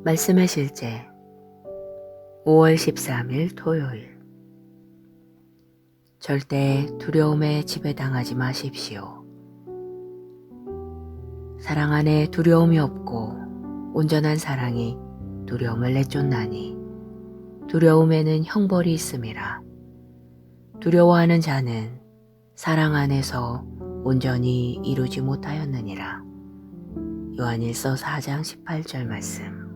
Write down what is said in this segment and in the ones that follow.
말씀의 실제 5월 13일 토요일. 절대 두려움에 지배당하지 마십시오. 사랑 안에 두려움이 없고 온전한 사랑이 두려움을 내쫓나니 두려움에는 형벌이 있음이라. 두려워하는 자는 사랑 안에서 온전히 이루지 못하였느니라. 요한일서 4장 18절 말씀.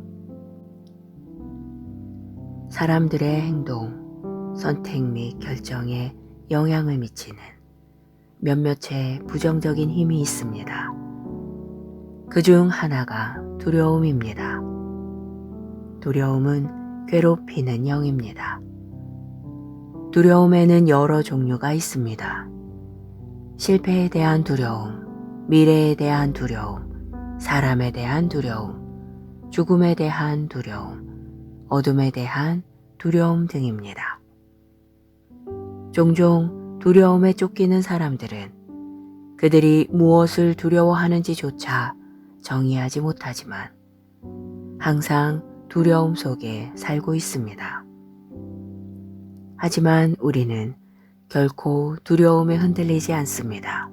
사람들의 행동, 선택 및 결정에 영향을 미치는 몇몇의 부정적인 힘이 있습니다. 그중 하나가 두려움입니다. 두려움은 괴롭히는 영입니다. 두려움에는 여러 종류가 있습니다. 실패에 대한 두려움, 미래에 대한 두려움, 사람에 대한 두려움, 죽음에 대한 두려움, 어둠에 대한 두려움 등입니다. 종종 두려움에 쫓기는 사람들은 그들이 무엇을 두려워하는지조차 정의하지 못하지만 항상 두려움 속에 살고 있습니다. 하지만 우리는 결코 두려움에 흔들리지 않습니다.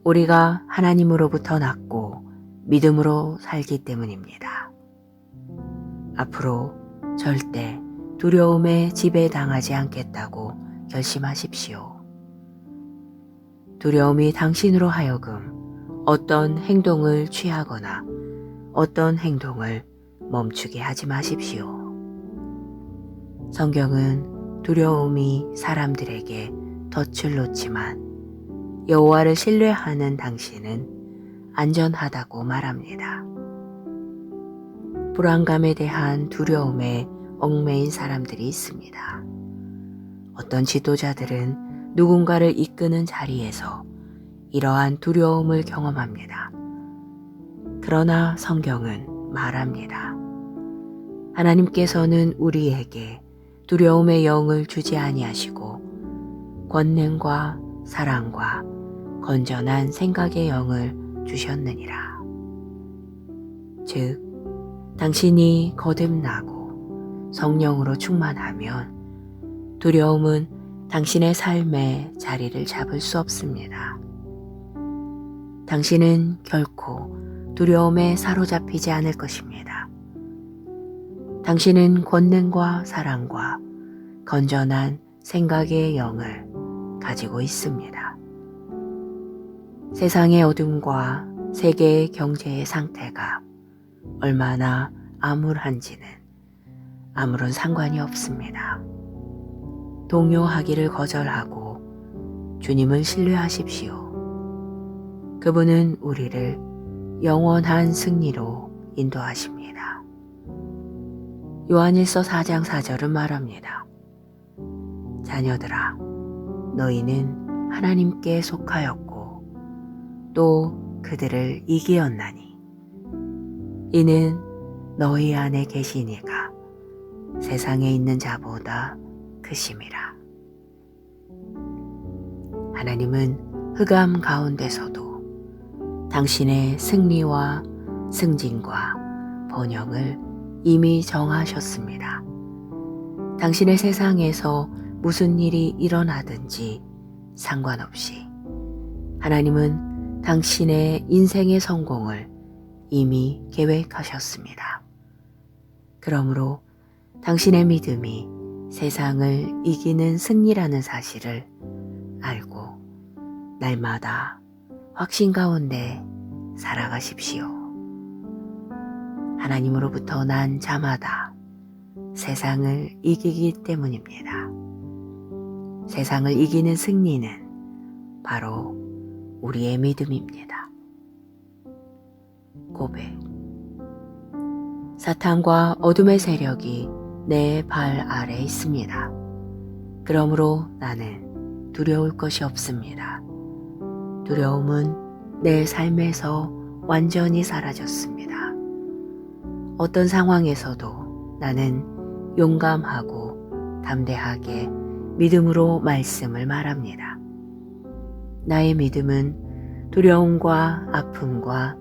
우리가 하나님으로부터 낳고 믿음으로 살기 때문입니다. 앞으로 절대 두려움에 지배당하지 않겠다고 결심하십시오. 두려움이 당신으로 하여금 어떤 행동을 취하거나 어떤 행동을 멈추게 하지 마십시오. 성경은 두려움이 사람들에게 덫을 놓지만 여호와를 신뢰하는 당신은 안전하다고 말합니다. 불안감에 대한 두려움에 얽매인 사람들이 있습니다. 어떤 지도자들은 누군가를 이끄는 자리에서 이러한 두려움을 경험합니다. 그러나 성경은 말합니다. 하나님께서는 우리에게 두려움의 영을 주지 아니하시고 권능과 사랑과 건전한 생각의 영을 주셨느니라. 즉, 당신이 거듭나고 성령으로 충만하면 두려움은 당신의 삶에 자리를 잡을 수 없습니다. 당신은 결코 두려움에 사로잡히지 않을 것입니다. 당신은 권능과 사랑과 건전한 생각의 영을 가지고 있습니다. 세상의 어둠과 세계의 경제의 상태가 얼마나 암울한지는 아무런 상관이 없습니다. 동요하기를 거절하고 주님을 신뢰하십시오. 그분은 우리를 영원한 승리로 인도하십니다. 요한일서 4장 4절은 말합니다. 자녀들아, 너희는 하나님께 속하였고 또 그들을 이기었나니 이는 너희 안에 계신 이가 세상에 있는 자보다 크심이라. 하나님은 흑암 가운데서도 당신의 승리와 승진과 번영을 이미 정하셨습니다. 당신의 세상에서 무슨 일이 일어나든지 상관없이 하나님은 당신의 인생의 성공을 이미 계획하셨습니다. 그러므로 당신의 믿음이 세상을 이기는 승리라는 사실을 알고 날마다 확신 가운데 살아가십시오. 하나님으로부터 난 자마다 세상을 이기기 때문입니다. 세상을 이기는 승리는 바로 우리의 믿음입니다. 고백. 사탄과 어둠의 세력이 내 발 아래 있습니다. 그러므로 나는 두려울 것이 없습니다. 두려움은 내 삶에서 완전히 사라졌습니다. 어떤 상황에서도 나는 용감하고 담대하게 믿음으로 말씀을 말합니다. 나의 믿음은 두려움과 아픔과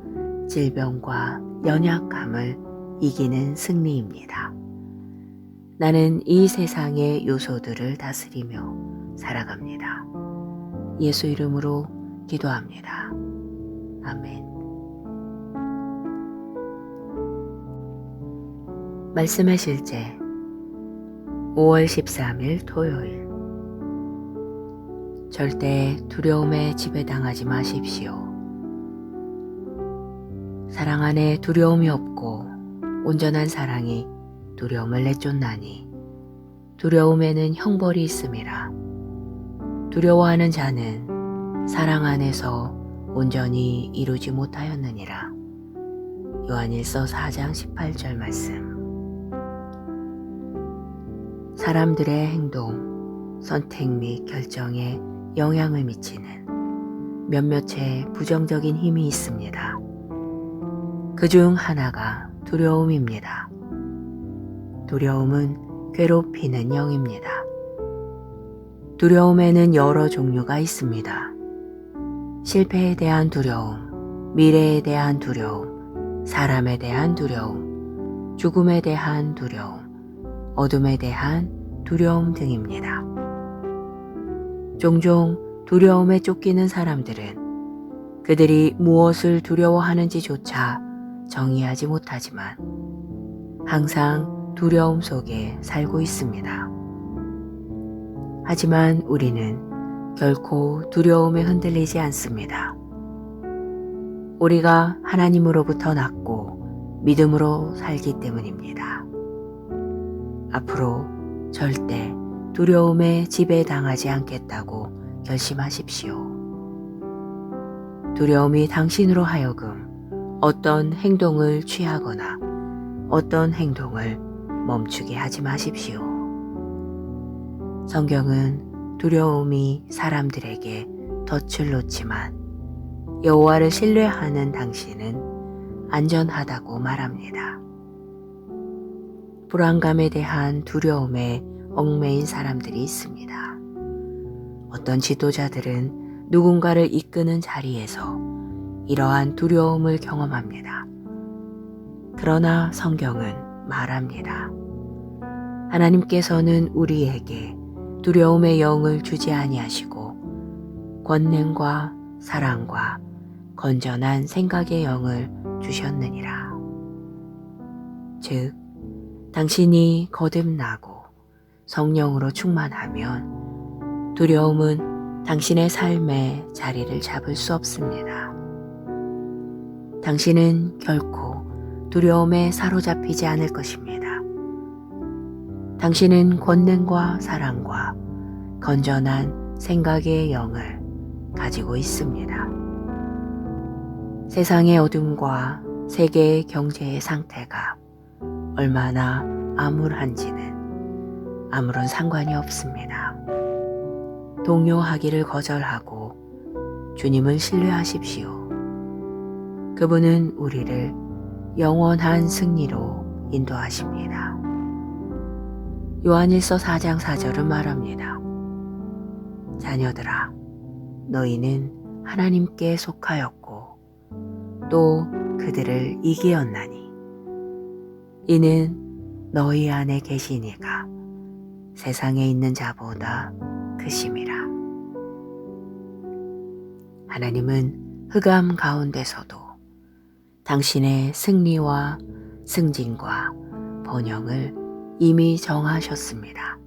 질병과 연약함을 이기는 승리입니다. 나는 이 세상의 요소들을 다스리며 살아갑니다. 예수 이름으로 기도합니다. 아멘. 말씀의 실제 5월 13일 토요일. 절대 두려움에 지배당하지 마십시오. 사랑 안에 두려움이 없고 온전한 사랑이 두려움을 내쫓나니 두려움에는 형벌이 있음이라. 두려워하는 자는 사랑 안에서 온전히 이루지 못하였느니라. 요한일서 4장 18절 말씀. 사람들의 행동, 선택 및 결정에 영향을 미치는 몇몇의 부정적인 힘이 있습니다. 그중 하나가 두려움입니다. 두려움은 괴롭히는 영입니다. 두려움에는 여러 종류가 있습니다. 실패에 대한 두려움, 미래에 대한 두려움, 사람에 대한 두려움, 죽음에 대한 두려움, 어둠에 대한 두려움 등입니다. 종종 두려움에 쫓기는 사람들은 그들이 무엇을 두려워하는지조차 정의하지 못하지만 항상 두려움 속에 살고 있습니다. 하지만 우리는 결코 두려움에 흔들리지 않습니다. 우리가 하나님으로부터 낳고 믿음으로 살기 때문입니다. 앞으로 절대 두려움에 지배당하지 않겠다고 결심하십시오. 두려움이 당신으로 하여금 어떤 행동을 취하거나 어떤 행동을 멈추게 하지 마십시오. 성경은 두려움이 사람들에게 덫을 놓지만 여호와를 신뢰하는 당신은 안전하다고 말합니다. 불안감에 대한 두려움에 얽매인 사람들이 있습니다. 어떤 지도자들은 누군가를 이끄는 자리에서 이러한 두려움을 경험합니다. 그러나 성경은 말합니다. 하나님께서는 우리에게 두려움의 영을 주지 아니하시고 권능과 사랑과 건전한 생각의 영을 주셨느니라. 즉, 당신이 거듭나고 성령으로 충만하면 두려움은 당신의 삶에 자리를 잡을 수 없습니다. 당신은 결코 두려움에 사로잡히지 않을 것입니다. 당신은 권능과 사랑과 건전한 생각의 영을 가지고 있습니다. 세상의 어둠과 세계의 경제의 상태가 얼마나 암울한지는 아무런 상관이 없습니다. 동요하기를 거절하고 주님을 신뢰하십시오. 그분은 우리를 영원한 승리로 인도하십니다. 요한일서 4장 4절은 말합니다. 자녀들아, 너희는 하나님께 속하였고 또 그들을 이기었나니 이는 너희 안에 계신 이가 세상에 있는 자보다 크심이라. 하나님은 흑암 가운데서도 당신의 승리와 승진과 번영을 이미 정하셨습니다.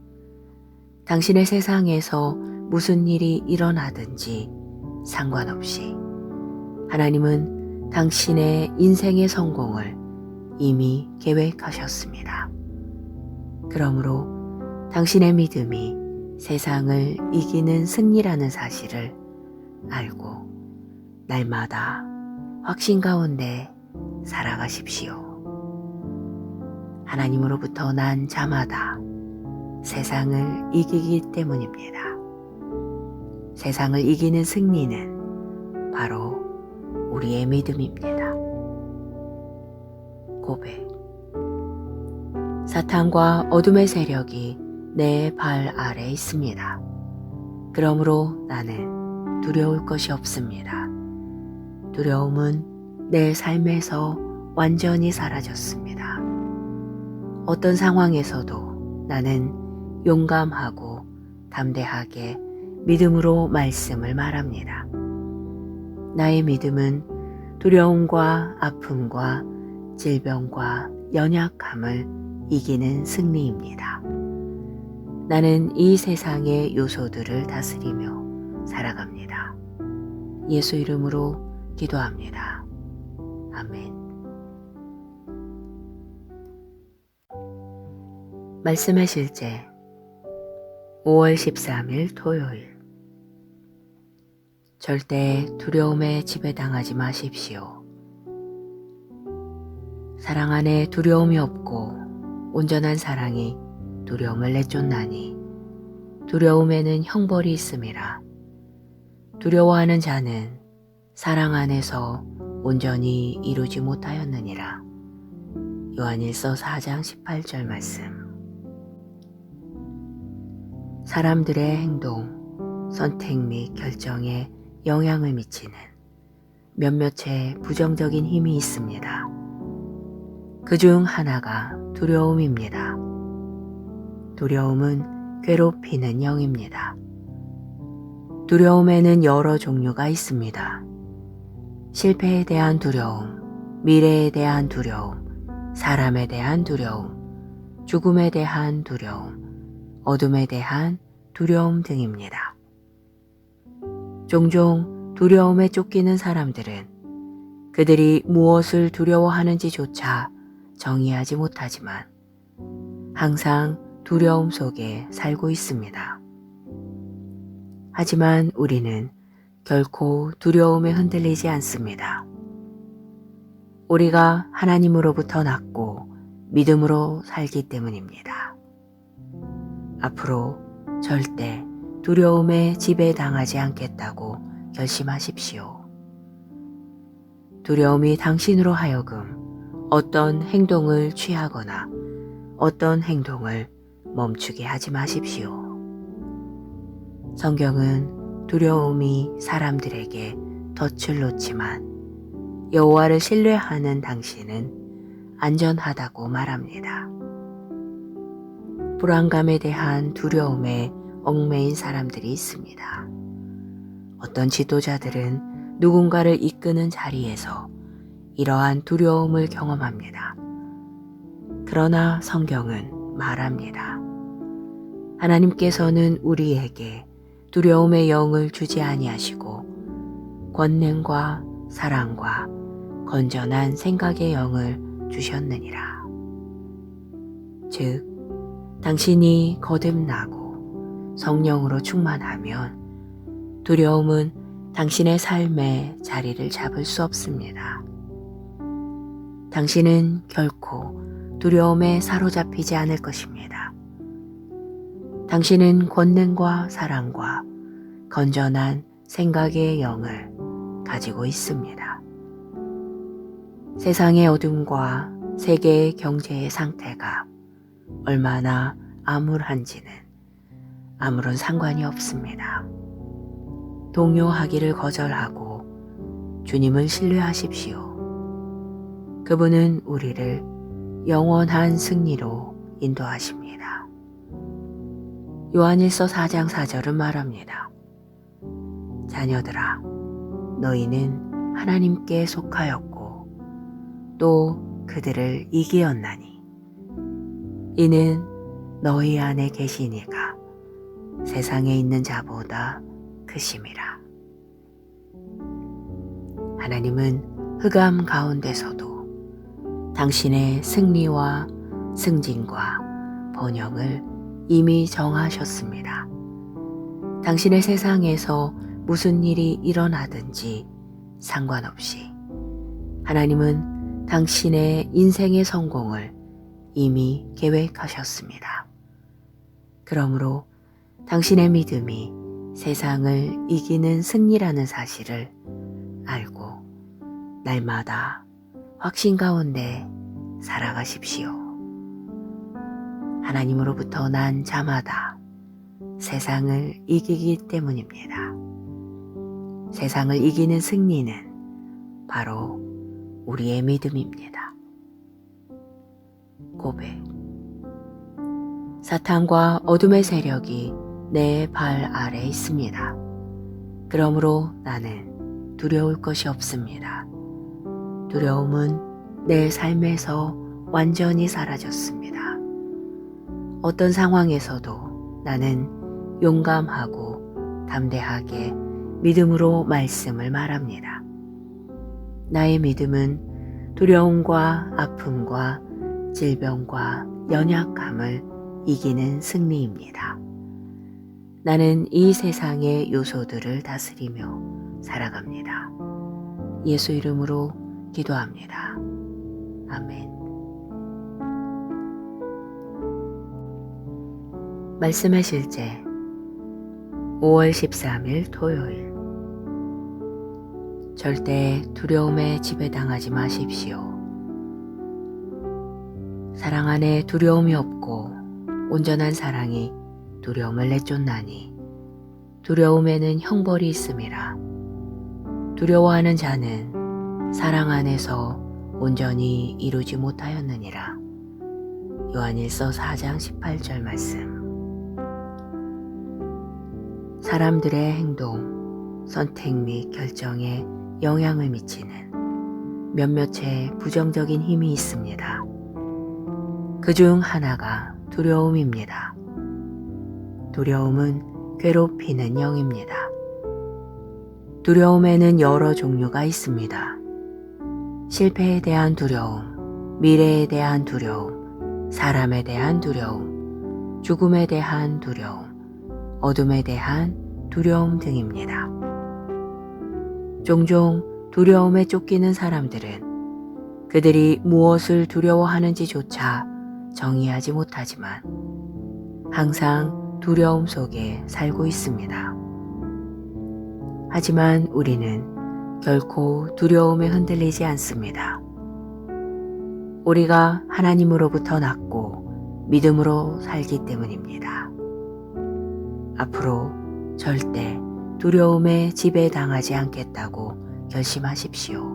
당신의 세상에서 무슨 일이 일어나든지 상관없이 하나님은 당신의 인생의 성공을 이미 계획하셨습니다. 그러므로 당신의 믿음이 세상을 이기는 승리라는 사실을 알고 날마다 확신 가운데 살아가십시오. 하나님으로부터 난 자마다 세상을 이기기 때문입니다. 세상을 이기는 승리는 바로 우리의 믿음입니다. 고백. 사탄과 어둠의 세력이 내 발 아래 있습니다. 그러므로 나는 두려울 것이 없습니다. 두려움은 내 삶에서 완전히 사라졌습니다. 어떤 상황에서도 나는 용감하고 담대하게 믿음으로 말씀을 말합니다. 나의 믿음은 두려움과 아픔과 질병과 연약함을 이기는 승리입니다. 나는 이 세상의 요소들을 다스리며 살아갑니다. 예수 이름으로 기도합니다. 아멘. 말씀의 실제 5월 13일 토요일. 절대 두려움에 지배당하지 마십시오. 사랑 안에 두려움이 없고 온전한 사랑이 두려움을 내쫓나니 두려움에는 형벌이 있음이라. 두려워하는 자는 사랑 안에서 온전히 이루지 못하였느니라. 요한일서 4장 18절 말씀. 사람들의 행동, 선택 및 결정에 영향을 미치는 몇몇의 부정적인 힘이 있습니다. 그중 하나가 두려움입니다. 두려움은 괴롭히는 영입니다. 두려움에는 여러 종류가 있습니다. 실패에 대한 두려움, 미래에 대한 두려움, 사람에 대한 두려움, 죽음에 대한 두려움, 어둠에 대한 두려움 등입니다. 종종 두려움에 쫓기는 사람들은 그들이 무엇을 두려워하는지조차 정의하지 못하지만 항상 두려움 속에 살고 있습니다. 하지만 우리는 결코 두려움에 흔들리지 않습니다. 우리가 하나님으로부터 났고 믿음으로 살기 때문입니다. 앞으로 절대 두려움에 지배당하지 않겠다고 결심하십시오. 두려움이 당신으로 하여금 어떤 행동을 취하거나 어떤 행동을 멈추게 하지 마십시오. 성경은 두려움이 사람들에게 덫을 놓지만 여호와를 신뢰하는 당신은 안전하다고 말합니다. 불안감에 대한 두려움에 얽매인 사람들이 있습니다. 어떤 지도자들은 누군가를 이끄는 자리에서 이러한 두려움을 경험합니다. 그러나 성경은 말합니다. 하나님께서는 우리에게 두려움의 영을 주지 아니하시고 권능과 사랑과 건전한 생각의 영을 주셨느니라. 즉, 당신이 거듭나고 성령으로 충만하면 두려움은 당신의 삶에 자리를 잡을 수 없습니다. 당신은 결코 두려움에 사로잡히지 않을 것입니다. 당신은 권능과 사랑과 건전한 생각의 영을 가지고 있습니다. 세상의 어둠과 세계의 경제의 상태가 얼마나 암울한지는 아무런 상관이 없습니다. 동요하기를 거절하고 주님을 신뢰하십시오. 그분은 우리를 영원한 승리로 인도하십니다. 요한일서 4장 4절은 말합니다. 자녀들아, 너희는 하나님께 속하였고 또 그들을 이기었나니 이는 너희 안에 계신 이가 세상에 있는 자보다 크심이라. 하나님은 흑암 가운데서도 당신의 승리와 승진과 번영을 이미 정하셨습니다. 당신의 세상에서 무슨 일이 일어나든지 상관없이 하나님은 당신의 인생의 성공을 이미 계획하셨습니다. 그러므로 당신의 믿음이 세상을 이기는 승리라는 사실을 알고 날마다 확신 가운데 살아가십시오. 하나님으로부터 난 자마다 세상을 이기기 때문입니다. 세상을 이기는 승리는 바로 우리의 믿음입니다. 고백. 사탄과 어둠의 세력이 내 발 아래 있습니다. 그러므로 나는 두려울 것이 없습니다. 두려움은 내 삶에서 완전히 사라졌습니다. 어떤 상황에서도 나는 용감하고 담대하게 믿음으로 말씀을 말합니다. 나의 믿음은 두려움과 아픔과 질병과 연약함을 이기는 승리입니다. 나는 이 세상의 요소들을 다스리며 살아갑니다. 예수 이름으로 기도합니다. 아멘. 말씀의 실제 5월 13일 토요일. 절대 두려움에 지배당하지 마십시오. 사랑 안에 두려움이 없고 온전한 사랑이 두려움을 내쫓나니 두려움에는 형벌이 있음이라. 두려워하는 자는 사랑 안에서 온전히 이루지 못하였느니라. 요한일서 4장 18절 말씀. 사람들의 행동, 선택 및 결정에 영향을 미치는 몇몇의 부정적인 힘이 있습니다. 그중 하나가 두려움입니다. 두려움은 괴롭히는 영입니다. 두려움에는 여러 종류가 있습니다. 실패에 대한 두려움, 미래에 대한 두려움, 사람에 대한 두려움, 죽음에 대한 두려움, 어둠에 대한 두려움 등입니다. 종종 두려움에 쫓기는 사람들은 그들이 무엇을 두려워하는지조차 정의하지 못하지만 항상 두려움 속에 살고 있습니다. 하지만 우리는 결코 두려움에 흔들리지 않습니다. 우리가 하나님으로부터 낳고 믿음으로 살기 때문입니다. 앞으로 절대 두려움에 지배당하지 않겠다고 결심하십시오.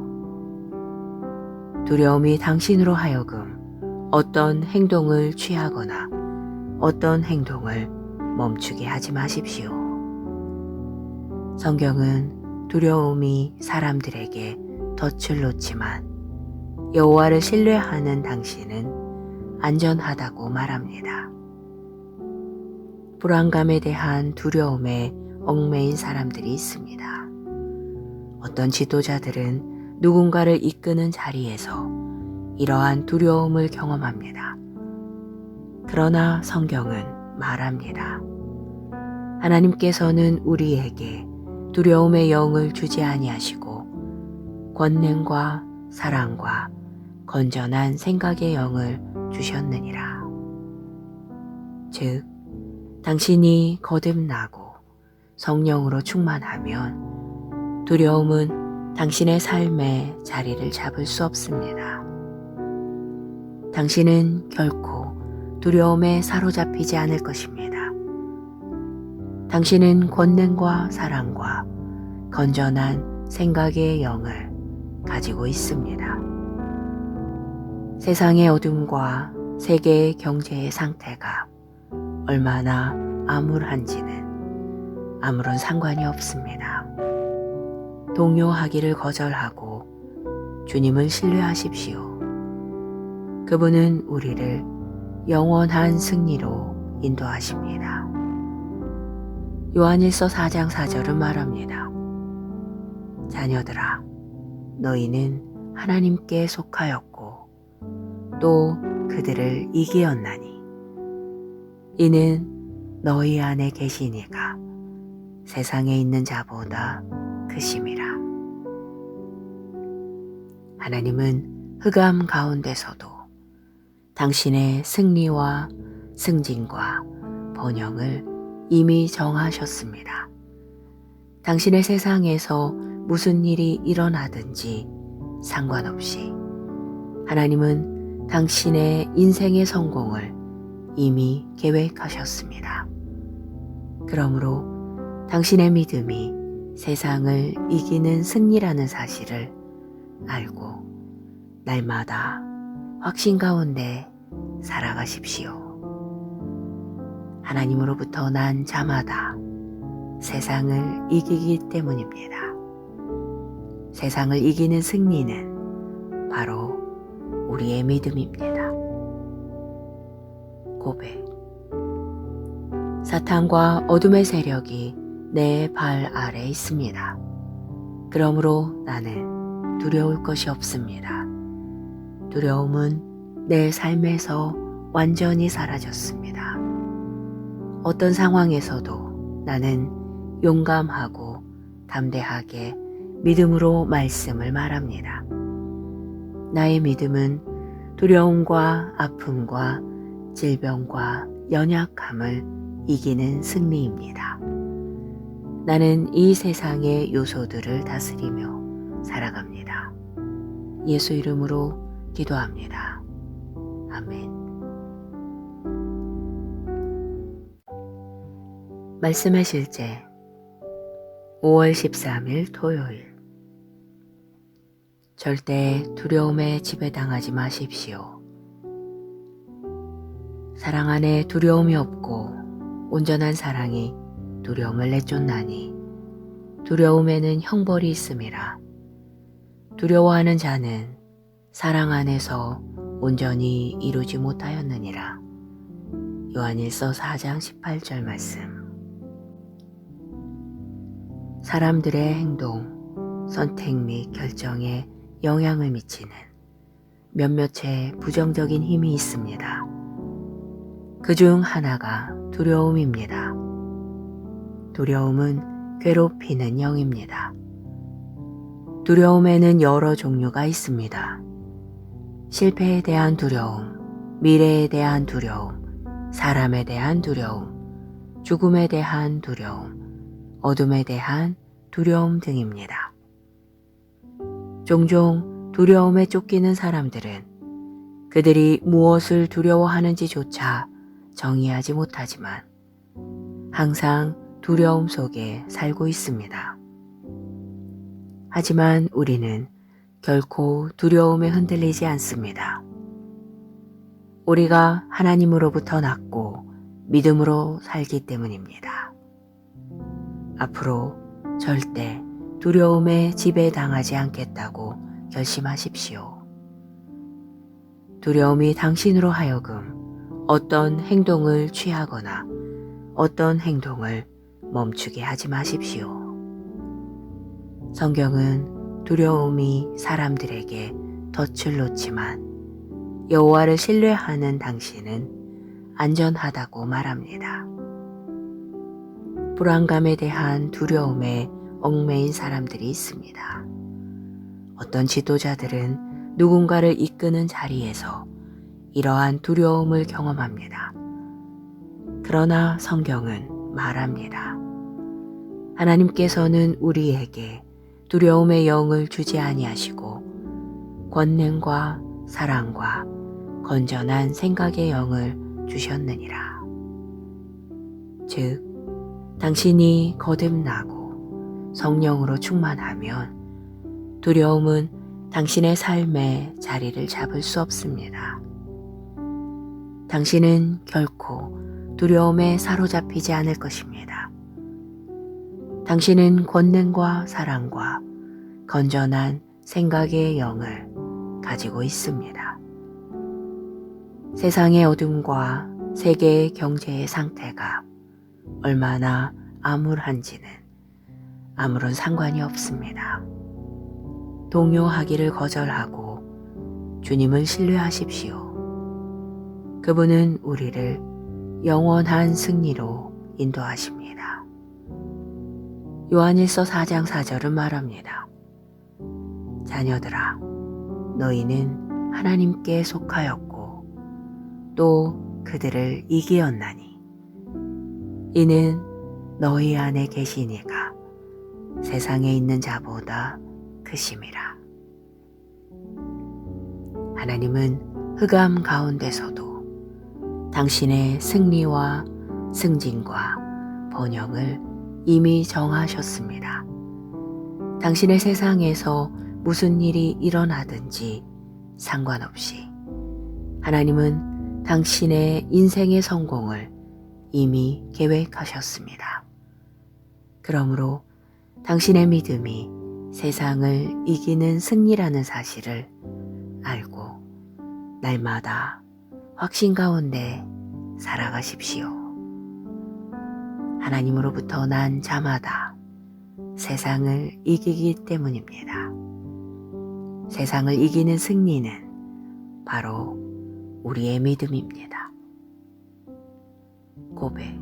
두려움이 당신으로 하여금 어떤 행동을 취하거나 어떤 행동을 멈추게 하지 마십시오. 성경은 두려움이 사람들에게 덫을 놓지만 여호와를 신뢰하는 당신은 안전하다고 말합니다. 불안감에 대한 두려움에 얽매인 사람들이 있습니다. 어떤 지도자들은 누군가를 이끄는 자리에서 이러한 두려움을 경험합니다. 그러나 성경은 말합니다. 하나님께서는 우리에게 두려움의 영을 주지 아니하시고 권능과 사랑과 건전한 생각의 영을 주셨느니라. 즉, 당신이 거듭나고 성령으로 충만하면 두려움은 당신의 삶에 자리를 잡을 수 없습니다. 당신은 결코 두려움에 사로잡히지 않을 것입니다. 당신은 권능과 사랑과 건전한 생각의 영을 가지고 있습니다. 세상의 어둠과 세계의 경제의 상태가 얼마나 암울한지는 아무런 상관이 없습니다. 동요하기를 거절하고 주님을 신뢰하십시오. 그분은 우리를 영원한 승리로 인도하십니다. 요한일서 4장 4절은 말합니다. 자녀들아, 너희는 하나님께 속하였고 또 그들을 이기었나니 이는 너희 안에 계신 이가 세상에 있는 자보다 크심이라. 하나님은 흑암 가운데서도 당신의 승리와 승진과 번영을 이미 정하셨습니다. 당신의 세상에서 무슨 일이 일어나든지 상관없이 하나님은 당신의 인생의 성공을 이미 계획하셨습니다. 그러므로 당신의 믿음이 세상을 이기는 승리라는 사실을 알고 날마다 확신 가운데 살아가십시오. 하나님으로부터 난 자마다 세상을 이기기 때문입니다. 세상을 이기는 승리는 바로 우리의 믿음입니다. 고백. 사탄과 어둠의 세력이 내 발 아래 있습니다. 그러므로 나는 두려울 것이 없습니다. 두려움은 내 삶에서 완전히 사라졌습니다. 어떤 상황에서도 나는 용감하고 담대하게 믿음으로 말씀을 말합니다. 나의 믿음은 두려움과 아픔과 질병과 연약함을 이기는 승리입니다. 나는 이 세상의 요소들을 다스리며 살아갑니다. 예수 이름으로 기도합니다. 아멘. 말씀의 실제 5월 13일 토요일. 절대 두려움에 지배당하지 마십시오. 사랑 안에 두려움이 없고 온전한 사랑이 두려움을 내쫓나니 두려움에는 형벌이 있음이라. 두려워하는 자는 사랑 안에서 온전히 이루지 못하였느니라. 요한일서 4장 18절 말씀. 사람들의 행동, 선택 및 결정에 영향을 미치는 몇몇의 부정적인 힘이 있습니다. 그중 하나가 두려움입니다. 두려움은 괴롭히는 영입니다. 두려움에는 여러 종류가 있습니다. 실패에 대한 두려움, 미래에 대한 두려움, 사람에 대한 두려움, 죽음에 대한 두려움, 어둠에 대한 두려움 등입니다. 종종 두려움에 쫓기는 사람들은 그들이 무엇을 두려워하는지조차 정의하지 못하지만 항상 두려움 속에 살고 있습니다. 하지만 우리는 결코 두려움에 흔들리지 않습니다. 우리가 하나님으로부터 났고 믿음으로 살기 때문입니다. 앞으로 절대 두려움에 지배당하지 않겠다고 결심하십시오. 두려움이 당신으로 하여금 어떤 행동을 취하거나 어떤 행동을 멈추게 하지 마십시오. 성경은 두려움이 사람들에게 덫을 놓지만 여호와를 신뢰하는 당신은 안전하다고 말합니다. 불안감에 대한 두려움에 얽매인 사람들이 있습니다. 어떤 지도자들은 누군가를 이끄는 자리에서 이러한 두려움을 경험합니다. 그러나 성경은 말합니다. 하나님께서는 우리에게 두려움의 영을 주지 아니하시고 권능과 사랑과 건전한 생각의 영을 주셨느니라. 즉, 당신이 거듭나고 성령으로 충만하면 두려움은 당신의 삶에 자리를 잡을 수 없습니다. 당신은 결코 두려움에 사로잡히지 않을 것입니다. 당신은 권능과 사랑과 건전한 생각의 영을 가지고 있습니다. 세상의 어둠과 세계의 경제의 상태가 얼마나 암울한지는 아무런 상관이 없습니다. 동요하기를 거절하고 주님을 신뢰하십시오. 그분은 우리를 영원한 승리로 인도하십니다. 요한일서 4장 4절은 말합니다. 자녀들아, 너희는 하나님께 속하였고 또 그들을 이기었나니 이는 너희 안에 계신 이가 세상에 있는 자보다 크심이라. 하나님은 흑암 가운데서도 당신의 승리와 승진과 번영을 이미 정하셨습니다. 당신의 세상에서 무슨 일이 일어나든지 상관없이 하나님은 당신의 인생의 성공을 이미 계획하셨습니다. 그러므로 당신의 믿음이 세상을 이기는 승리라는 사실을 알고 날마다 확신 가운데 살아가십시오. 하나님으로부터 난 자마다 세상을 이기기 때문입니다. 세상을 이기는 승리는 바로 우리의 믿음입니다. 고백.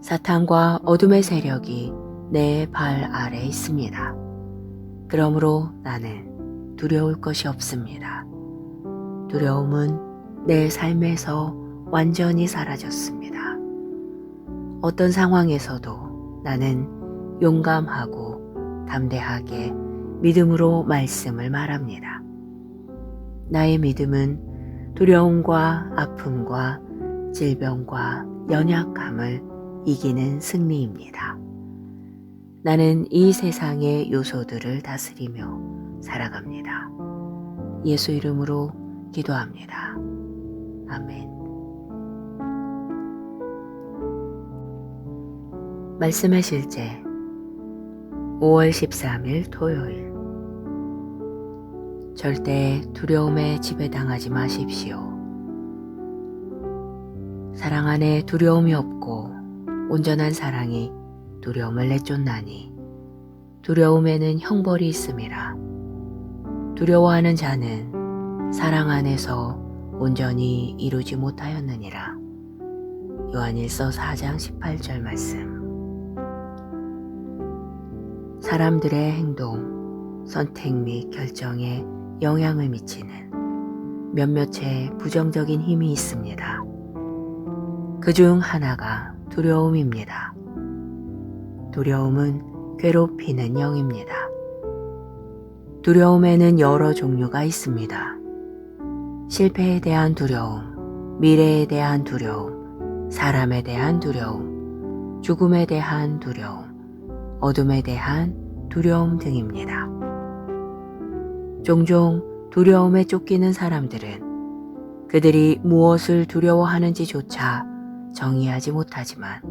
사탄과 어둠의 세력이 내 발 아래 있습니다. 그러므로 나는 두려울 것이 없습니다. 두려움은 내 삶에서 완전히 사라졌습니다. 어떤 상황에서도 나는 용감하고 담대하게 믿음으로 말씀을 말합니다. 나의 믿음은 두려움과 아픔과 질병과 연약함을 이기는 승리입니다. 나는 이 세상의 요소들을 다스리며 살아갑니다. 예수 이름으로 기도합니다. 아멘. 말씀의 실제 5월 13일 토요일. 절대 두려움에 지배당하지 마십시오. 사랑 안에 두려움이 없고 온전한 사랑이 두려움을 내쫓나니 두려움에는 형벌이 있음이라. 두려워하는 자는 사랑 안에서 온전히 이루지 못하였느니라. 요한일서 4장 18절 말씀. 사람들의 행동, 선택 및 결정에 영향을 미치는 몇몇의 부정적인 힘이 있습니다. 그중 하나가 두려움입니다. 두려움은 괴롭히는 영입니다. 두려움에는 여러 종류가 있습니다. 실패에 대한 두려움, 미래에 대한 두려움, 사람에 대한 두려움, 죽음에 대한 두려움, 어둠에 대한 두려움 등입니다. 종종 두려움에 쫓기는 사람들은 그들이 무엇을 두려워하는지조차 정의하지 못하지만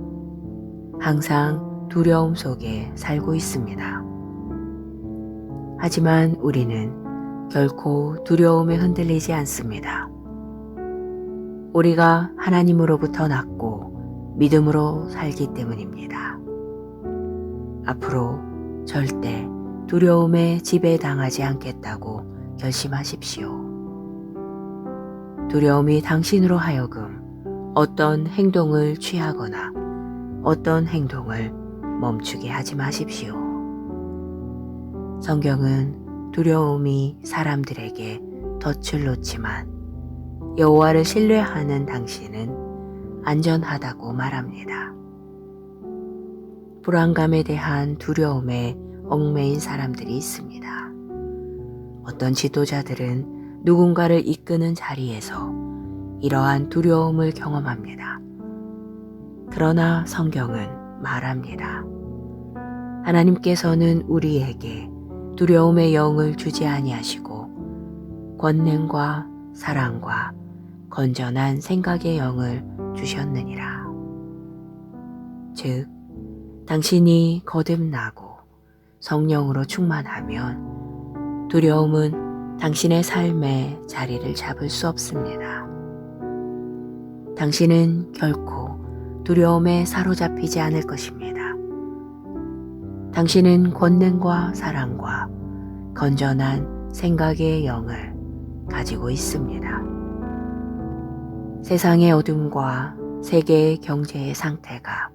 항상 두려움 속에 살고 있습니다. 하지만 우리는 결코 두려움에 흔들리지 않습니다. 우리가 하나님으로부터 낳고 믿음으로 살기 때문입니다. 앞으로 절대 두려움에 지배당하지 않겠다고 결심하십시오. 두려움이 당신으로 하여금 어떤 행동을 취하거나 어떤 행동을 멈추게 하지 마십시오. 성경은 두려움이 사람들에게 덫을 놓지만 여호와를 신뢰하는 당신은 안전하다고 말합니다. 불안감에 대한 두려움에 얽매인 사람들이 있습니다. 어떤 지도자들은 누군가를 이끄는 자리에서 이러한 두려움을 경험합니다. 그러나 성경은 말합니다. 하나님께서는 우리에게 두려움의 영을 주지 아니하시고 권능과 사랑과 건전한 생각의 영을 주셨느니라. 즉, 당신이 거듭나고 성령으로 충만하면 두려움은 당신의 삶에 자리를 잡을 수 없습니다. 당신은 결코 두려움에 사로잡히지 않을 것입니다. 당신은 권능과 사랑과 건전한 생각의 영을 가지고 있습니다. 세상의 어둠과 세계의 경제의 상태가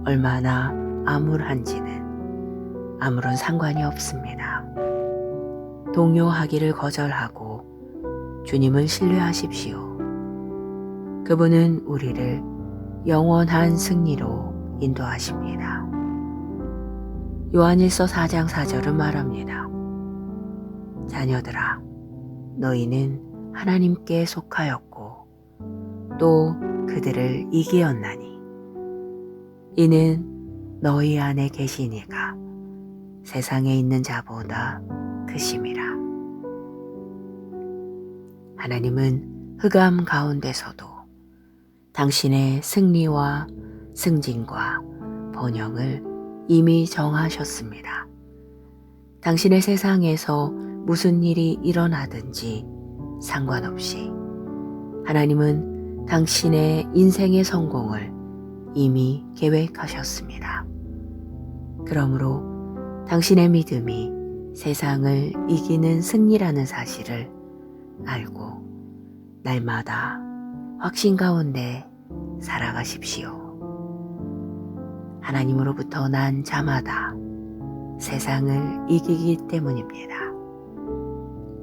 얼마나 암울한지는 아무런 상관이 없습니다. 동요하기를 거절하고 주님을 신뢰하십시오. 그분은 우리를 영원한 승리로 인도하십니다. 요한일서 4장 4절은 말합니다. 자녀들아, 너희는 하나님께 속하였고 또 그들을 이기었나니 이는 너희 안에 계신 이가 세상에 있는 자보다 크심이라. 하나님은 흑암 가운데서도 당신의 승리와 승진과 번영을 이미 정하셨습니다. 당신의 세상에서 무슨 일이 일어나든지 상관없이 하나님은 당신의 인생의 성공을 이미 계획하셨습니다. 그러므로 당신의 믿음이 세상을 이기는 승리라는 사실을 알고 날마다 확신 가운데 살아가십시오. 하나님으로부터 난 자마다 세상을 이기기 때문입니다.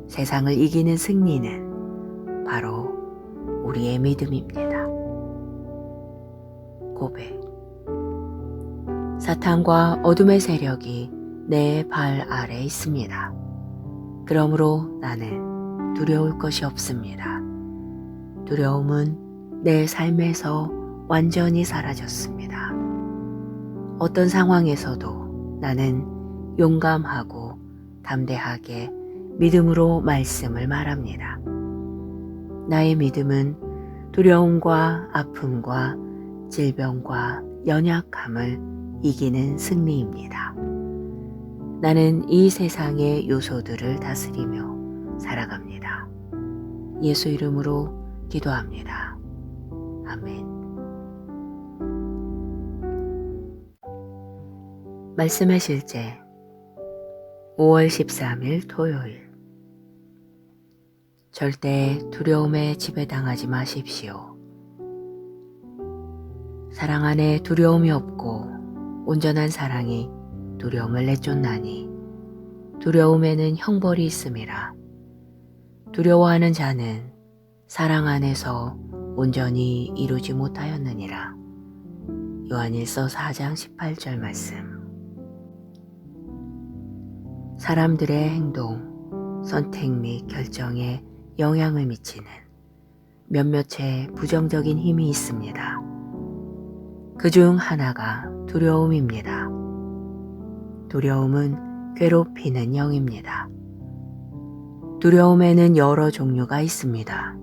세상을 이기는 승리는 바로 우리의 믿음입니다. 고백. 사탄과 어둠의 세력이 내 발 아래 있습니다. 그러므로 나는 두려울 것이 없습니다. 두려움은 내 삶에서 완전히 사라졌습니다. 어떤 상황에서도 나는 용감하고 담대하게 믿음으로 말씀을 말합니다. 나의 믿음은 두려움과 아픔과 질병과 연약함을 이기는 승리입니다. 나는 이 세상의 요소들을 다스리며 살아갑니다. 예수 이름으로 기도합니다. 아멘. 말씀의 실제 5월 13일 토요일. 절대 두려움에 지배당하지 마십시오. 사랑 안에 두려움이 없고 온전한 사랑이 두려움을 내쫓나니 두려움에는 형벌이 있음이라. 두려워하는 자는 사랑 안에서 온전히 이루지 못하였느니라. 요한일서 4장 18절 말씀. 사람들의 행동, 선택 및 결정에 영향을 미치는 몇몇의 부정적인 힘이 있습니다. 그중 하나가 두려움입니다. 두려움은 괴롭히는 영입니다. 두려움에는 여러 종류가 있습니다.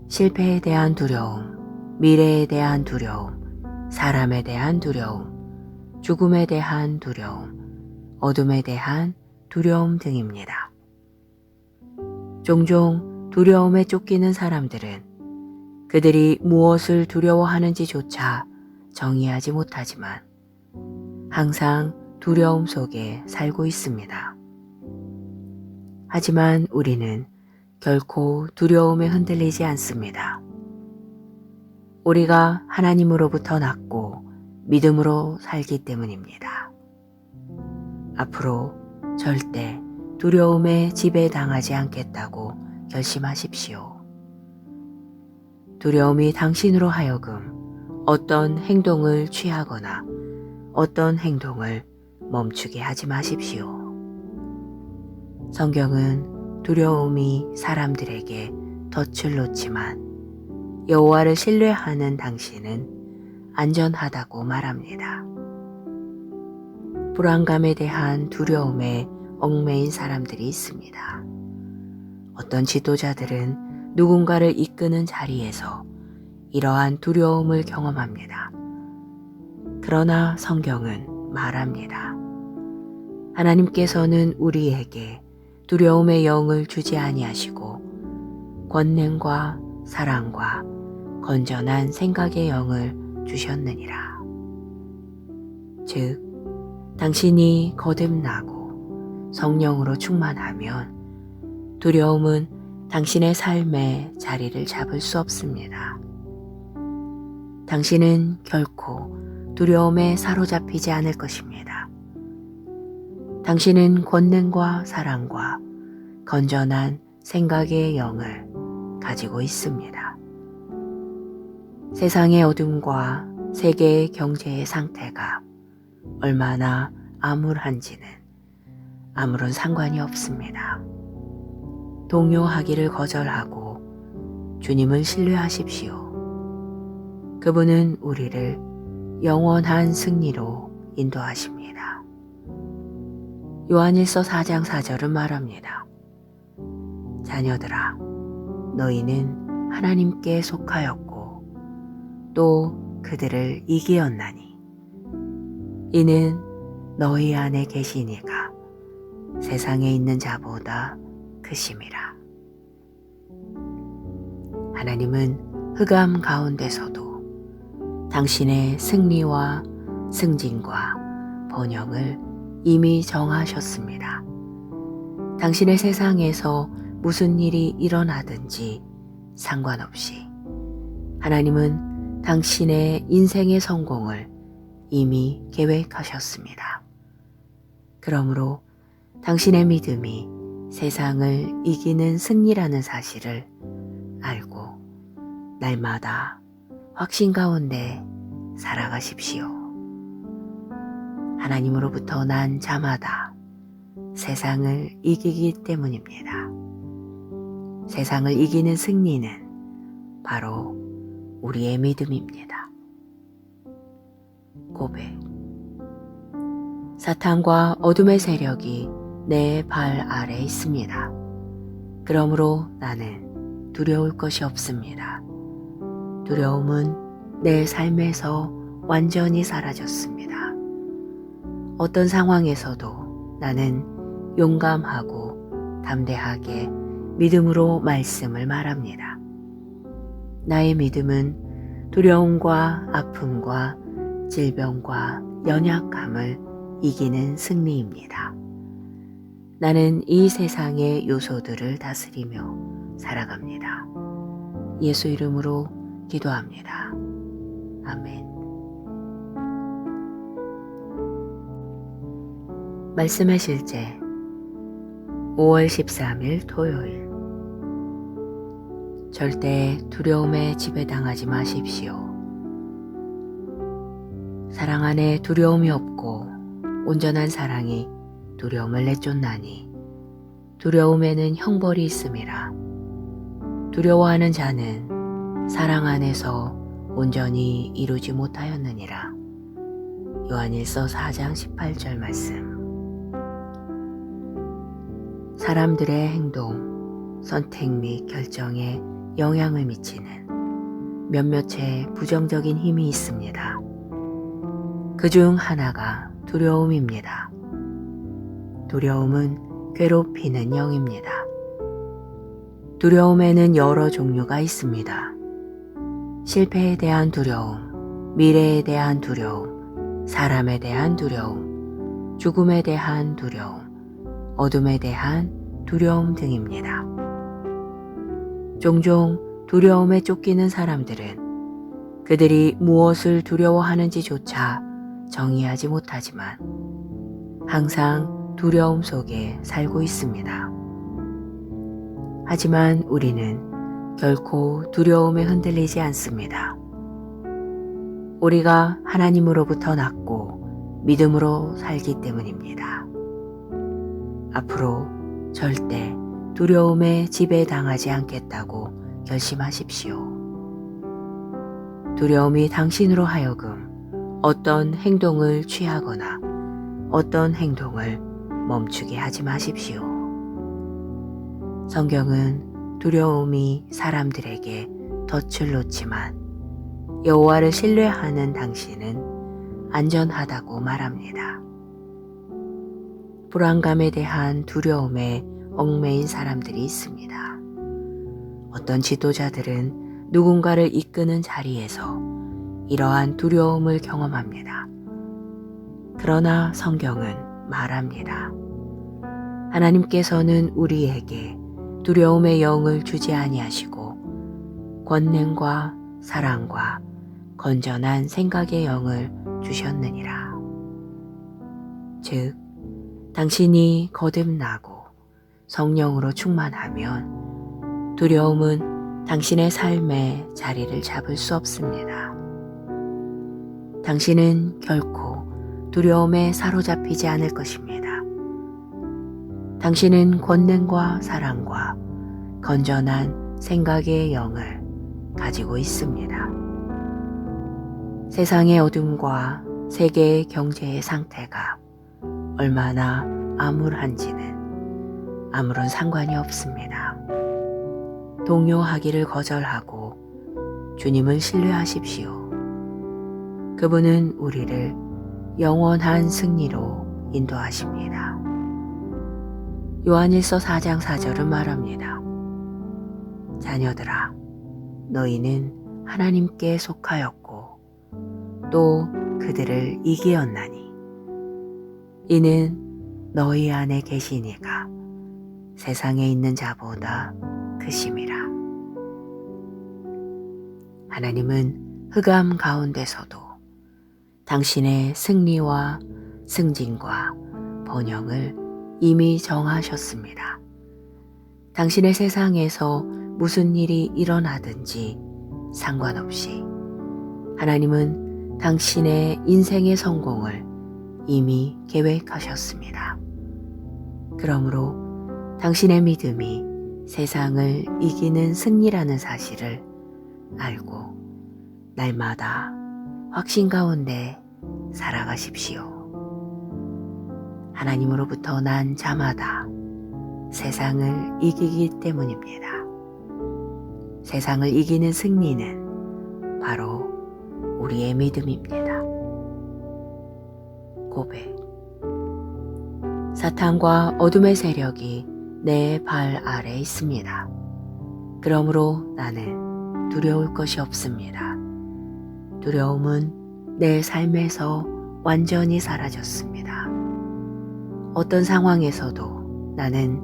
실패에 대한 두려움, 미래에 대한 두려움, 사람에 대한 두려움, 죽음에 대한 두려움, 어둠에 대한 두려움 등입니다. 종종 두려움에 쫓기는 사람들은 그들이 무엇을 두려워하는지조차 정의하지 못하지만 항상 두려움 속에 살고 있습니다. 하지만 우리는 결코 두려움에 흔들리지 않습니다. 우리가 하나님으로부터 낳고 믿음으로 살기 때문입니다. 앞으로 절대 두려움에 지배당하지 않겠다고 결심하십시오. 두려움이 당신으로 하여금 어떤 행동을 취하거나 어떤 행동을 멈추게 하지 마십시오. 성경은 두려움이 사람들에게 덫을 놓지만 여호와를 신뢰하는 당신은 안전하다고 말합니다. 불안감에 대한 두려움에 얽매인 사람들이 있습니다. 어떤 지도자들은 누군가를 이끄는 자리에서 이러한 두려움을 경험합니다. 그러나 성경은 말합니다. 하나님께서는 우리에게 두려움의 영을 주지 아니하시고 권능과 사랑과 건전한 생각의 영을 주셨느니라. 즉, 당신이 거듭나고 성령으로 충만하면 두려움은 당신의 삶에 자리를 잡을 수 없습니다. 당신은 결코 두려움에 사로잡히지 않을 것입니다. 당신은 권능과 사랑과 건전한 생각의 영을 가지고 있습니다. 세상의 어둠과 세계의 경제의 상태가 얼마나 암울한지는 아무런 상관이 없습니다. 동요하기를 거절하고 주님을 신뢰하십시오. 그분은 우리를 영원한 승리로 인도하십니다. 요한일서 4장 4절은 말합니다. 자녀들아, 너희는 하나님께 속하였고 또 그들을 이기었나니 이는 너희 안에 계신 이가 세상에 있는 자보다 크심이라. 하나님은 흑암 가운데서도 당신의 승리와 승진과 번영을 이미 정하셨습니다. 당신의 세상에서 무슨 일이 일어나든지 상관없이 하나님은 당신의 인생의 성공을 이미 계획하셨습니다. 그러므로 당신의 믿음이 세상을 이기는 승리라는 사실을 알고 날마다 확신 가운데 살아가십시오. 하나님으로부터 난 자마다 세상을 이기기 때문입니다. 세상을 이기는 승리는 바로 우리의 믿음입니다. 고백. 사탄과 어둠의 세력이 내 발 아래 있습니다. 그러므로 나는 두려울 것이 없습니다. 두려움은 내 삶에서 완전히 사라졌습니다. 어떤 상황에서도 나는 용감하고 담대하게 믿음으로 말씀을 말합니다. 나의 믿음은 두려움과 아픔과 질병과 연약함을 이기는 승리입니다. 나는 이 세상의 요소들을 다스리며 살아갑니다. 예수 이름으로 기도합니다. 아멘. 말씀의 실제 5월 13일 토요일. 절대 두려움에 지배당하지 마십시오. 사랑 안에 두려움이 없고 온전한 사랑이 두려움을 내쫓나니 두려움에는 형벌이 있음이라. 두려워하는 자는 사랑 안에서 온전히 이루지 못하였느니라. 요한일서 4장 18절 말씀. 사람들의 행동, 선택 및 결정에 영향을 미치는 몇몇의 부정적인 힘이 있습니다. 그중 하나가 두려움입니다. 두려움은 괴롭히는 영입니다. 두려움에는 여러 종류가 있습니다. 실패에 대한 두려움, 미래에 대한 두려움, 사람에 대한 두려움, 죽음에 대한 두려움, 어둠에 대한 두려움 등입니다. 종종 두려움에 쫓기는 사람들은 그들이 무엇을 두려워하는지조차 정의하지 못하지만 항상 두려움 속에 살고 있습니다. 하지만 우리는 결코 두려움에 흔들리지 않습니다. 우리가 하나님으로부터 낳고 믿음으로 살기 때문입니다. 앞으로 절대 두려움에 지배당하지 않겠다고 결심하십시오. 두려움이 당신으로 하여금 어떤 행동을 취하거나 어떤 행동을 멈추게 하지 마십시오. 성경은 두려움이 사람들에게 덫을 놓지만 여호와를 신뢰하는 당신은 안전하다고 말합니다. 불안감에 대한 두려움에 얽매인 사람들이 있습니다. 어떤 지도자들은 누군가를 이끄는 자리에서 이러한 두려움을 경험합니다. 그러나 성경은 말합니다. 하나님께서는 우리에게 두려움의 영을 주지 아니하시고 권능과 사랑과 건전한 생각의 영을 주셨느니라. 즉, 당신이 거듭나고 성령으로 충만하면 두려움은 당신의 삶에 자리를 잡을 수 없습니다. 당신은 결코 두려움에 사로잡히지 않을 것입니다. 당신은 권능과 사랑과 건전한 생각의 영을 가지고 있습니다. 세상의 어둠과 세계의 경제의 상태가 얼마나 암울한지는 아무런 상관이 없습니다. 동요하기를 거절하고 주님을 신뢰하십시오. 그분은 우리를 영원한 승리로 인도하십니다. 요한일서 4장 4절은 말합니다. 자녀들아, 너희는 하나님께 속하였고 또 그들을 이기었나니 이는 너희 안에 계신 이가 세상에 있는 자보다 크심이라. 하나님은 흑암 가운데서도 당신의 승리와 승진과 번영을 이미 정하셨습니다. 당신의 세상에서 무슨 일이 일어나든지 상관없이 하나님은 당신의 인생의 성공을 이미 계획하셨습니다. 그러므로 당신의 믿음이 세상을 이기는 승리라는 사실을 알고 날마다 확신 가운데 살아가십시오. 하나님으로부터 난 자마다 세상을 이기기 때문입니다. 세상을 이기는 승리는 바로 우리의 믿음입니다. 고백. 사탄과 어둠의 세력이 내 발 아래 있습니다. 그러므로 나는 두려울 것이 없습니다. 두려움은 내 삶에서 완전히 사라졌습니다. 어떤 상황에서도 나는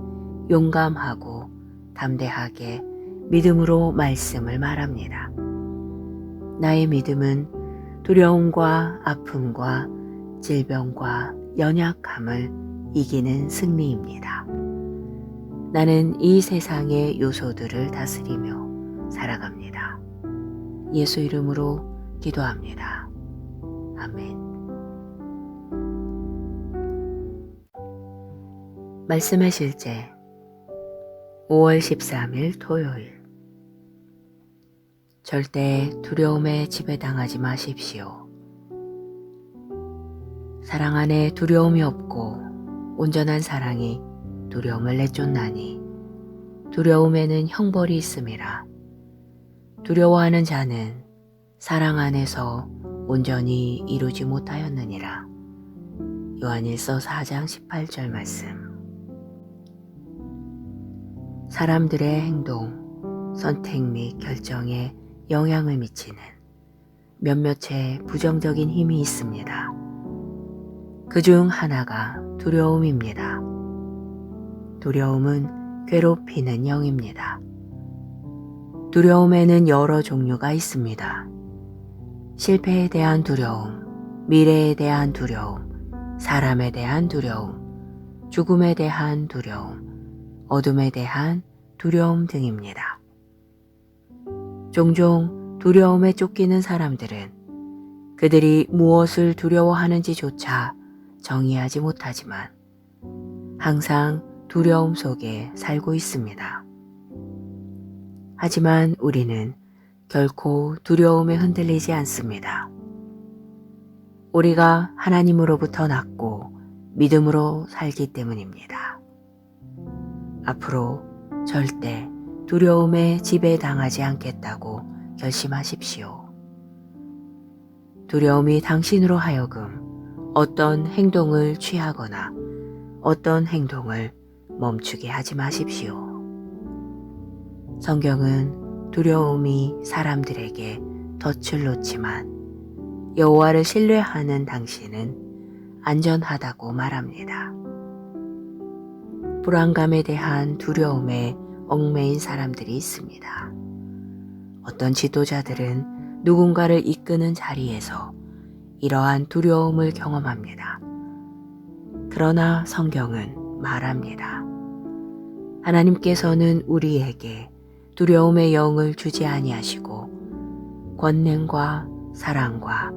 용감하고 담대하게 믿음으로 말씀을 말합니다. 나의 믿음은 두려움과 아픔과 질병과 연약함을 이기는 승리입니다. 나는 이 세상의 요소들을 다스리며 살아갑니다. 예수 이름으로 기도합니다. 아멘. 말씀의 실제 5월 13일 토요일. 절대 두려움에 지배당하지 마십시오. 사랑 안에 두려움이 없고 온전한 사랑이 두려움을 내쫓나니 두려움에는 형벌이 있음이라. 두려워하는 자는 사랑 안에서 온전히 이루지 못하였느니라. 요한일서 4장 18절 말씀. 사람들의 행동, 선택 및 결정에 영향을 미치는 몇몇의 부정적인 힘이 있습니다. 그중 하나가 두려움입니다. 두려움은 괴롭히는 영입니다. 두려움에는 여러 종류가 있습니다. 실패에 대한 두려움, 미래에 대한 두려움, 사람에 대한 두려움, 죽음에 대한 두려움, 어둠에 대한 두려움 등입니다. 종종 두려움에 쫓기는 사람들은 그들이 무엇을 두려워하는지조차 정의하지 못하지만 항상 두려움 속에 살고 있습니다. 하지만 우리는 결코 두려움에 흔들리지 않습니다. 우리가 하나님으로부터 낳고 믿음으로 살기 때문입니다. 앞으로 절대 두려움에 지배당하지 않겠다고 결심하십시오. 두려움이 당신으로 하여금 어떤 행동을 취하거나 어떤 행동을 멈추게 하지 마십시오. 성경은 두려움이 사람들에게 덫을 놓지만 여호와를 신뢰하는 당신은 안전하다고 말합니다. 불안감에 대한 두려움에 얽매인 사람들이 있습니다. 어떤 지도자들은 누군가를 이끄는 자리에서 이러한 두려움을 경험합니다. 그러나 성경은 말합니다. 하나님께서는 우리에게 두려움의 영을 주지 아니하시고 권능과 사랑과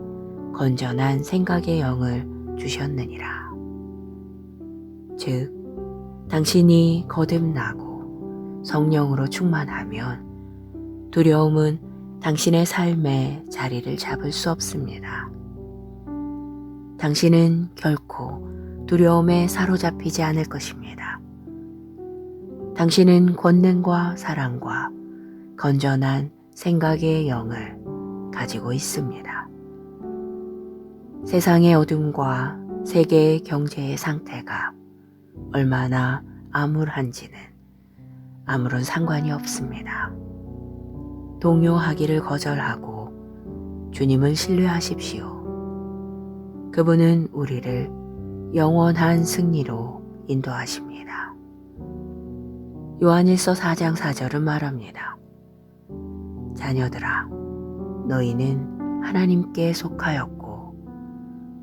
건전한 생각의 영을 주셨느니라. 즉, 당신이 거듭나고 성령으로 충만하면 두려움은 당신의 삶에 자리를 잡을 수 없습니다. 당신은 결코 두려움에 사로잡히지 않을 것입니다. 당신은 권능과 사랑과 건전한 생각의 영을 가지고 있습니다. 세상의 어둠과 세계의 경제의 상태가 얼마나 암울한지는 아무런 상관이 없습니다. 동요하기를 거절하고 주님을 신뢰하십시오. 그분은 우리를 영원한 승리로 인도하십니다. 요한일서 4장 4절은 말합니다. 자녀들아, 너희는 하나님께 속하였고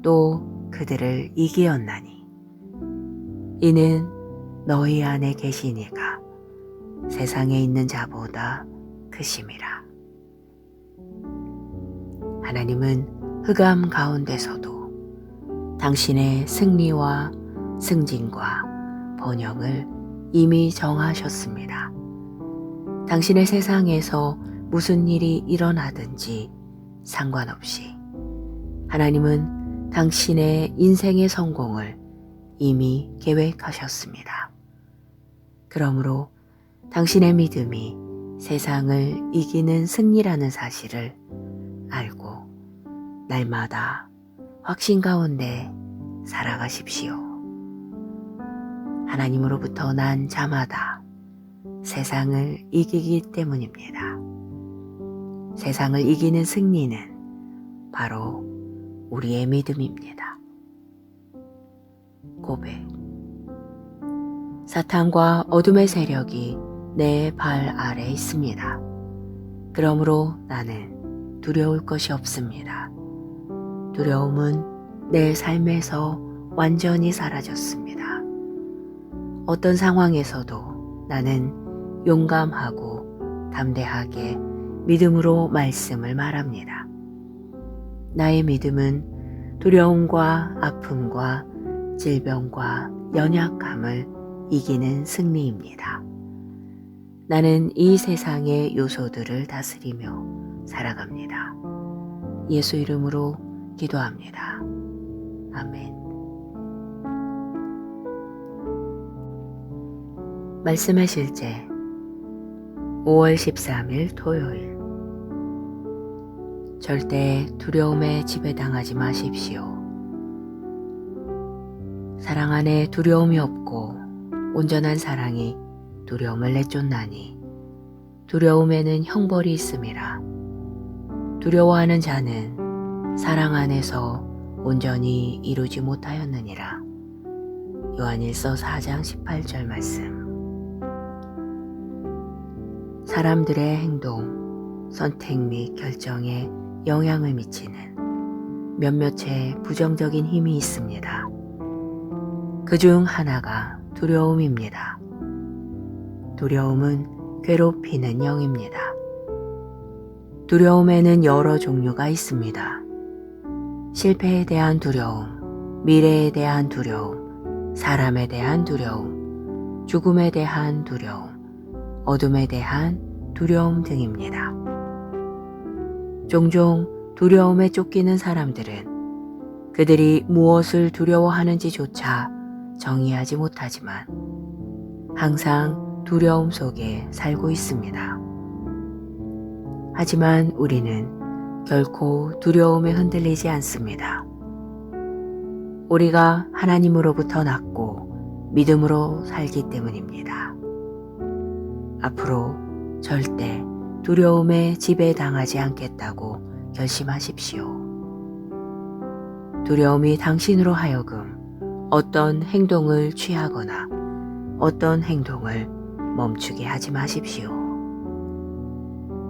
또 그들을 이기었나니 이는 너희 안에 계신 이가 세상에 있는 자보다 크심이라. 하나님은 흑암 가운데서도 당신의 승리와 승진과 번영을 이미 정하셨습니다. 당신의 세상에서 무슨 일이 일어나든지 상관없이 하나님은 당신의 인생의 성공을 이미 계획하셨습니다. 그러므로 당신의 믿음이 세상을 이기는 승리라는 사실을 알고 날마다 확신 가운데 살아가십시오. 하나님으로부터 난 자마다 세상을 이기기 때문입니다. 세상을 이기는 승리는 바로 우리의 믿음입니다. 고백. 사탄과 어둠의 세력이 내 발 아래 있습니다. 그러므로 나는 두려울 것이 없습니다. 두려움은 내 삶에서 완전히 사라졌습니다. 어떤 상황에서도 나는 용감하고 담대하게 믿음으로 말씀을 말합니다. 나의 믿음은 두려움과 아픔과 질병과 연약함을 이기는 승리입니다. 나는 이 세상의 요소들을 다스리며 살아갑니다. 예수 이름으로 기도합니다. 아멘. 말씀의 실제 5월 13일 토요일. 절대 두려움에 지배당하지 마십시오. 사랑 안에 두려움이 없고 온전한 사랑이 두려움을 내쫓나니 두려움에는 형벌이 있음이라. 두려워하는 자는 사랑 안에서 온전히 이루지 못하였느니라. 요한일서 4장 18절 말씀. 사람들의 행동, 선택 및 결정에 영향을 미치는 몇몇의 부정적인 힘이 있습니다. 그중 하나가 두려움입니다. 두려움은 괴롭히는 영입니다. 두려움에는 여러 종류가 있습니다. 실패에 대한 두려움, 미래에 대한 두려움, 사람에 대한 두려움, 죽음에 대한 두려움, 어둠에 대한 두려움 등입니다. 종종 두려움에 쫓기는 사람들은 그들이 무엇을 두려워하는지조차 정의하지 못하지만 항상 두려움 속에 살고 있습니다. 하지만 우리는 결코 두려움에 흔들리지 않습니다. 우리가 하나님으로부터 낳고 믿음으로 살기 때문입니다. 앞으로 절대 두려움에 지배당하지 않겠다고 결심하십시오. 두려움이 당신으로 하여금 어떤 행동을 취하거나 어떤 행동을 멈추게 하지 마십시오.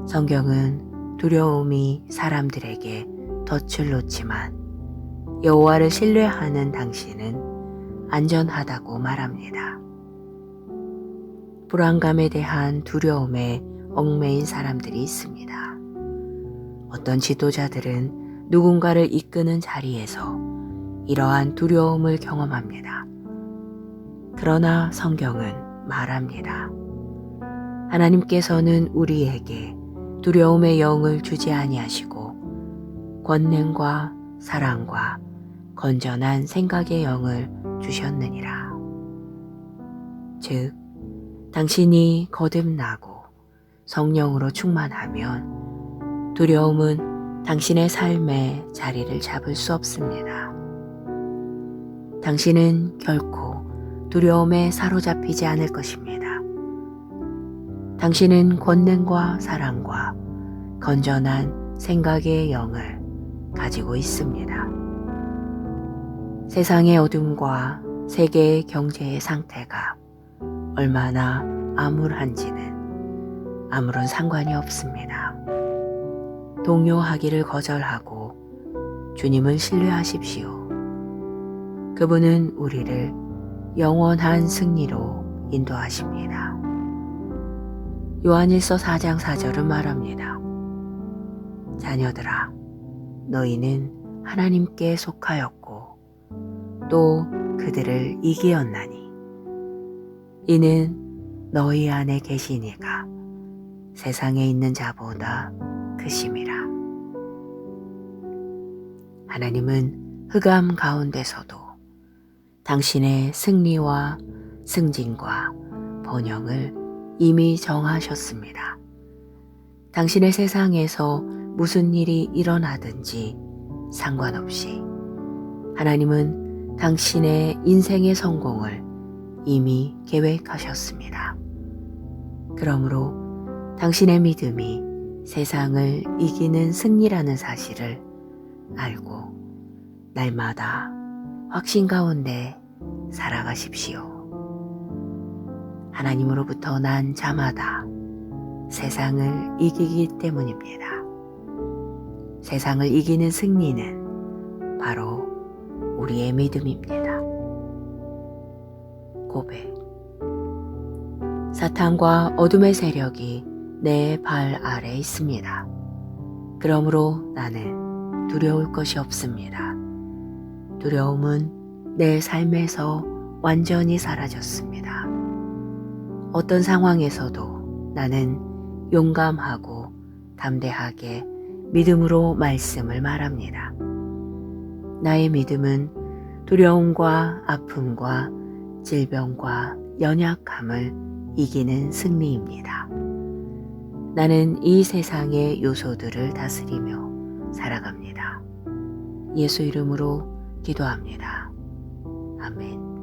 성경은 두려움이 사람들에게 덫을 놓지만 여호와를 신뢰하는 당신은 안전하다고 말합니다. 불안감에 대한 두려움에 얽매인 사람들이 있습니다. 어떤 지도자들은 누군가를 이끄는 자리에서 이러한 두려움을 경험합니다. 그러나 성경은 말합니다. 하나님께서는 우리에게 두려움의 영을 주지 아니하시고 권능과 사랑과 건전한 생각의 영을 주셨느니라. 즉, 당신이 거듭나고 성령으로 충만하면 두려움은 당신의 삶에 자리를 잡을 수 없습니다. 당신은 결코 두려움에 사로잡히지 않을 것입니다. 당신은 권능과 사랑과 건전한 생각의 영을 가지고 있습니다. 세상의 어둠과 세계의 경제의 상태가 얼마나 암울한지는 아무런 상관이 없습니다. 동요하기를 거절하고 주님을 신뢰하십시오. 그분은 우리를 영원한 승리로 인도하십니다. 요한일서 4장 4절은 말합니다. 자녀들아, 너희는 하나님께 속하였고 또 그들을 이기었나니 이는 너희 안에 계신 이가 세상에 있는 자보다 크심이라. 하나님은 흑암 가운데서도 당신의 승리와 승진과 번영을 이미 정하셨습니다. 당신의 세상에서 무슨 일이 일어나든지 상관없이 하나님은 당신의 인생의 성공을 이미 계획하셨습니다. 그러므로 당신의 믿음이 세상을 이기는 승리라는 사실을 알고 날마다 확신 가운데 살아가십시오. 하나님으로부터 난 자마다 세상을 이기기 때문입니다. 세상을 이기는 승리는 바로 우리의 믿음입니다. 고백. 사탄과 어둠의 세력이 내 발 아래 있습니다. 그러므로 나는 두려울 것이 없습니다. 두려움은 내 삶에서 완전히 사라졌습니다. 어떤 상황에서도 나는 용감하고 담대하게 믿음으로 말씀을 말합니다. 나의 믿음은 두려움과 아픔과 질병과 연약함을 이기는 승리입니다. 나는 이 세상의 요소들을 다스리며 살아갑니다. 예수 이름으로 기도합니다. 아멘.